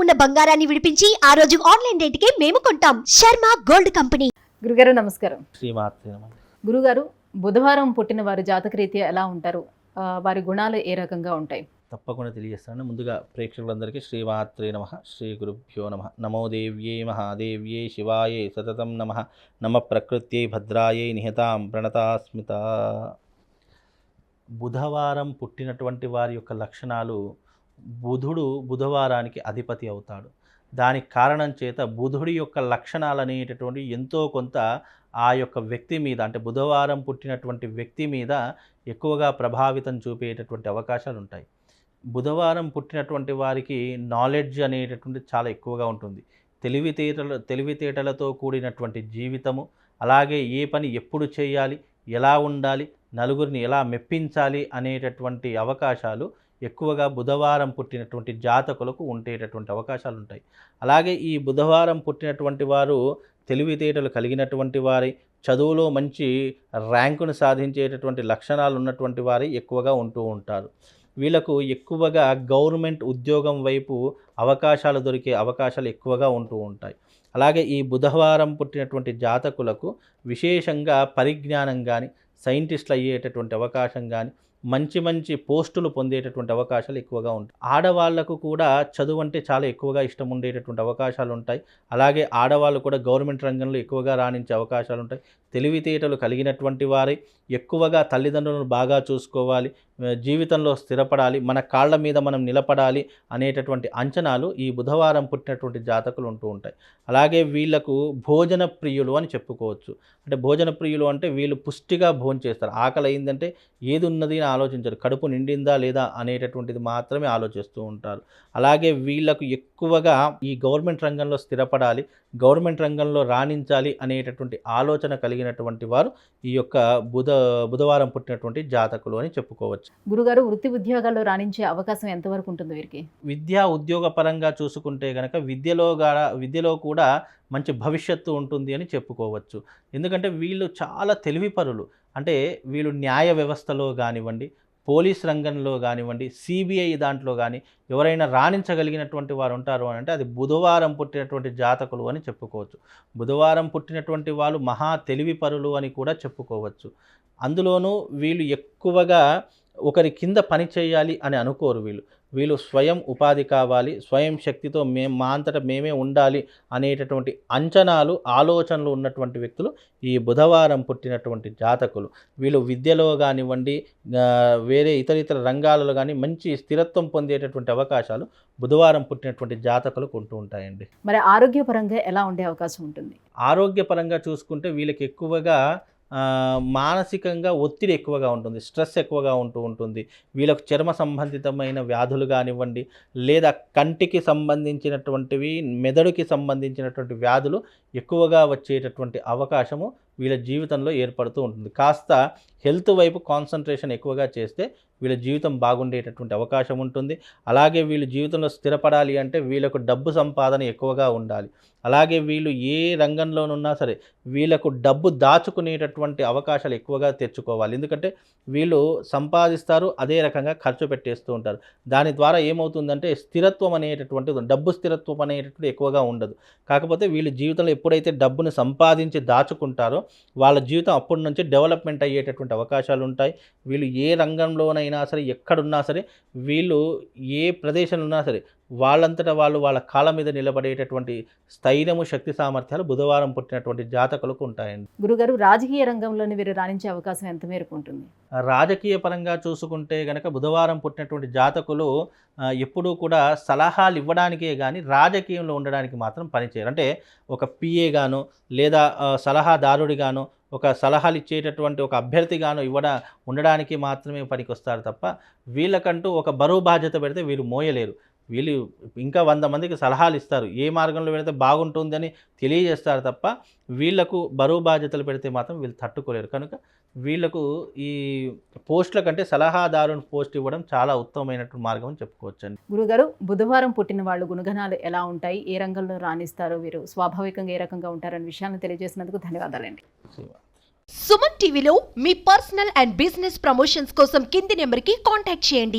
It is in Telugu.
ఉన్న బంగారాన్ని విడిపించి ఆ రోజు ఆన్లైన్ రేటుకే మేము కొంటాం. Sharma gold company. గురుగారు నమస్కారం. శ్రీమాత్రే నమః. గురుగారు, బుధవారం పుట్టిన వారు జాతకరీత్యా ఎలా ఉంటారు? వారి గుణాలు ఏ రకంగా ఉంటాయి? తప్పకుండా తెలియజేస్తాను. ముందుగా ప్రేక్షకులందరికీ శ్రీమాత్రే నమః, శ్రీ గురుభ్యో నమః. నమో దేవ్యే మహాదేవ్యే శివాయే సతతం నమః. నమ ప్రకృత్యై భద్రాయై నిహతాం ప్రణతాస్మిత. బుధవారం పుట్టినటువంటి వారి యొక్క లక్షణాలు, బుధుడు బుధవారానికి అధిపతి అవుతాడు. దానికి కారణం చేత బుధుడి యొక్క లక్షణాలు అనేటటువంటి ఎంతో కొంత ఆ యొక్క వ్యక్తి మీద, అంటే బుధవారం పుట్టినటువంటి వ్యక్తి మీద ఎక్కువగా ప్రభావితం చూపేటటువంటి అవకాశాలు ఉంటాయి. బుధవారం పుట్టినటువంటి వారికి నాలెడ్జ్ అనేటటువంటి చాలా ఎక్కువగా ఉంటుంది. తెలివితేటలతో కూడినటువంటి జీవితము, అలాగే ఏ పని ఎప్పుడు చేయాలి, ఎలా ఉండాలి, నలుగురిని ఎలా మెప్పించాలి అనేటటువంటి అవకాశాలు ఎక్కువగా బుధవారం పుట్టినటువంటి జాతకులకు ఉండేటటువంటి అవకాశాలు ఉంటాయి. అలాగే ఈ బుధవారం పుట్టినటువంటి వారు తెలివితేటలు కలిగినటువంటి వారి, చదువులో మంచి ర్యాంకును సాధించేటటువంటి లక్షణాలు ఉన్నటువంటి వారి ఎక్కువగా ఉంటూ ఉంటారు. వీళ్ళకు ఎక్కువగా గవర్నమెంట్ ఉద్యోగం వైపు అవకాశాలు దొరికే అవకాశాలు ఎక్కువగా ఉంటూ ఉంటాయి. అలాగే ఈ బుధవారం పుట్టినటువంటి జాతకులకు విశేషంగా పరిజ్ఞానం కానీ, సైంటిస్టులు అయ్యేటటువంటి అవకాశం కానీ, మంచి మంచి పోస్టులు పొందేటటువంటి అవకాశాలు ఎక్కువగా ఉంటాయి. ఆడవాళ్లకు కూడా చదువు అంటే చాలా ఎక్కువగా ఇష్టం ఉండేటటువంటి అవకాశాలు ఉంటాయి. అలాగే ఆడవాళ్ళు కూడా గవర్నమెంట్ రంగంలో ఎక్కువగా రాణించే అవకాశాలు ఉంటాయి. తెలివితేటలు కలిగినటువంటి వారే ఎక్కువగా తల్లిదండ్రులను బాగా చూసుకోవాలి, జీవితంలో స్థిరపడాలి, మన కాళ్ళ మీద మనం నిలబడాలి అనేటటువంటి అంచనాలు ఈ బుధవారం పుట్టినటువంటి జాతకులు ఉంటూ ఉంటాయి. అలాగే వీళ్లకు భోజన ప్రియులు అని చెప్పుకోవచ్చు. అంటే భోజన ప్రియులు అంటే వీళ్ళు పుష్టిగా భోజనం చేస్తారు. ఆకలి అయిందంటే ఏది ఉన్నది అని ఆలోచించరు, కడుపు నిండిందా లేదా అనేటటువంటిది మాత్రమే ఆలోచిస్తూ ఉంటారు. అలాగే వీళ్లకు ఎక్కువగా ఈ గవర్నమెంట్ రంగంలో స్థిరపడాలి, గవర్నమెంట్ రంగంలో రాణించాలి అనేటటువంటి ఆలోచన కలిగినటువంటి వారు ఈ యొక్క బుధవారం పుట్టినటువంటి జాతకులు అని చెప్పుకోవచ్చు. గురుగారు, వృత్తి ఉద్యోగాల్లో రాణించే అవకాశం ఎంతవరకు ఉంటుంది వీరికి? విద్యా ఉద్యోగ పరంగా చూసుకుంటే కనుక విద్యలో కూడా మంచి భవిష్యత్తు ఉంటుంది అని చెప్పుకోవచ్చు. ఎందుకంటే వీళ్ళు చాలా తెలివిపరులు. అంటే వీళ్ళు న్యాయ వ్యవస్థలో కానివ్వండి, పోలీస్ రంగంలో కానివ్వండి, సిబిఐ దాంట్లో కానీ ఎవరైనా రాణించగలిగినటువంటి వారు ఉంటారు అని అంటే అది బుధవారం పుట్టినటువంటి జాతకులు అని చెప్పుకోవచ్చు. బుధవారం పుట్టినటువంటి వాళ్ళు మహా తెలివిపరులు అని కూడా చెప్పుకోవచ్చు. అందులోనూ వీళ్ళు ఎక్కువగా ఒకరి కింద పని చేయాలి అని అనుకోరు. వీళ్ళు స్వయం ఉపాధి కావాలి, స్వయం శక్తితో మా అంతటా మేమే ఉండాలి అనేటటువంటి అంచనాలు, ఆలోచనలు ఉన్నటువంటి వ్యక్తులు ఈ బుధవారం పుట్టినటువంటి జాతకులు. వీళ్ళు విద్యలో కానివ్వండి, వేరే ఇతర రంగాలలో కానీ మంచి స్థిరత్వం పొందేటటువంటి అవకాశాలు బుధవారం పుట్టినటువంటి జాతకులకు ఉంటూ ఉంటాయండి. మరి ఆరోగ్యపరంగా ఎలా ఉండే అవకాశం ఉంటుంది? ఆరోగ్యపరంగా చూసుకుంటే వీళ్ళకి ఎక్కువగా మానసికంగా ఒత్తిడి ఎక్కువగా ఉంటుంది, స్ట్రెస్ ఎక్కువగా ఉంటుంది. వీళ్ళకు చర్మ సంబంధితమైన వ్యాధులు కానివ్వండి, లేదా కంటికి సంబంధించినటువంటివి, మెదడుకి సంబంధించినటువంటి వ్యాధులు ఎక్కువగా వచ్చేటటువంటి అవకాశము వీళ్ళ జీవితంలో ఏర్పడుతూ ఉంటుంది. కాస్త హెల్త్ వైపు కాన్సన్ట్రేషన్ ఎక్కువగా చేస్తే వీళ్ళ జీవితం బాగుండేటటువంటి అవకాశం ఉంటుంది. అలాగే వీళ్ళు జీవితంలో స్థిరపడాలి అంటే వీళ్ళకు డబ్బు సంపాదన ఎక్కువగా ఉండాలి. అలాగే వీళ్ళు ఏ రంగంలోనున్నా సరే వీళ్ళకు డబ్బు దాచుకునేటటువంటి అవకాశాలు ఎక్కువగా తెచ్చుకోవాలి. ఎందుకంటే వీళ్ళు సంపాదిస్తారు, అదే రకంగా ఖర్చు పెట్టేస్తూ ఉంటారు. దాని ద్వారా ఏమవుతుందంటే స్థిరత్వం అనేటటువంటిది, డబ్బు స్థిరత్వం అనేటటువంటి ఎక్కువగా ఉండదు. కాకపోతే వీళ్ళు జీవితంలో ఎప్పుడైతే డబ్బును సంపాదించి దాచుకుంటారో వాళ్ళ జీవితం అప్పటి నుంచి డెవలప్మెంట్ అయ్యేటటువంటి అవకాశాలు ఉంటాయి. వీళ్ళు ఏ రంగంలోనైనా సరే, ఎక్కడున్నా సరే, వీళ్ళు ఏ ప్రదేశంలో ఉన్నా సరే వాళ్ళంతటా వాళ్ళు వాళ్ళ కాళ్ళ మీద నిలబడేటటువంటి స్థైర్యము, శక్తి సామర్థ్యాలు బుధవారం పుట్టినటువంటి జాతకులకు ఉంటాయండి. గురుగారు, రాజకీయ రంగంలోని వీరు రాణించే అవకాశం ఎంత మేరకు ఉంటుంది? రాజకీయ పరంగా చూసుకుంటే కనుక బుధవారం పుట్టినటువంటి జాతకులు ఎప్పుడూ కూడా సలహాలు ఇవ్వడానికే కానీ రాజకీయంలో ఉండడానికి మాత్రం పనిచేయరు. అంటే ఒక పిఏ గాను, లేదా సలహాదారుడిగాను, ఒక సలహాలు ఇచ్చేటటువంటి ఒక అభ్యర్థిగాను ఉండడానికి మాత్రమే పనికొస్తారు తప్ప వీళ్ళకంటూ ఒక బరువు బాధ్యత పెడితే వీళ్ళు మోయలేరు. వీళ్ళు ఇంకా 100 మందికి సలహాలు ఇస్తారు, ఏ మార్గంలో పెడితే బాగుంటుందని తెలియజేస్తారు తప్ప వీళ్లకు బరువు బాధ్యతలు పెడితే మాత్రం వీళ్ళు తట్టుకోలేరు. కనుక వీళ్లకు ఈ పోస్టుల కంటే సలహాదారుని పోస్ట్ ఇవ్వడం చాలా ఉత్తమమైనటువంటి మార్గం అని చెప్పుకోవచ్చండి. గురుగారు, బుధవారం పుట్టిన వాళ్ళు గుణగణాలు ఎలా ఉంటాయి, ఏ రంగంలో రాణిస్తారో, వీరు స్వాభావికంగా ఏ రకంగా ఉంటారనే విషయాన్ని తెలియజేసినందుకు ధన్యవాదాలండి. సుమన్ టీవీలో మీ పర్సనల్ అండ్ బిజినెస్ ప్రమోషన్స్ కోసం కింది నెంబర్కి కాంటాక్ట్ చేయండి.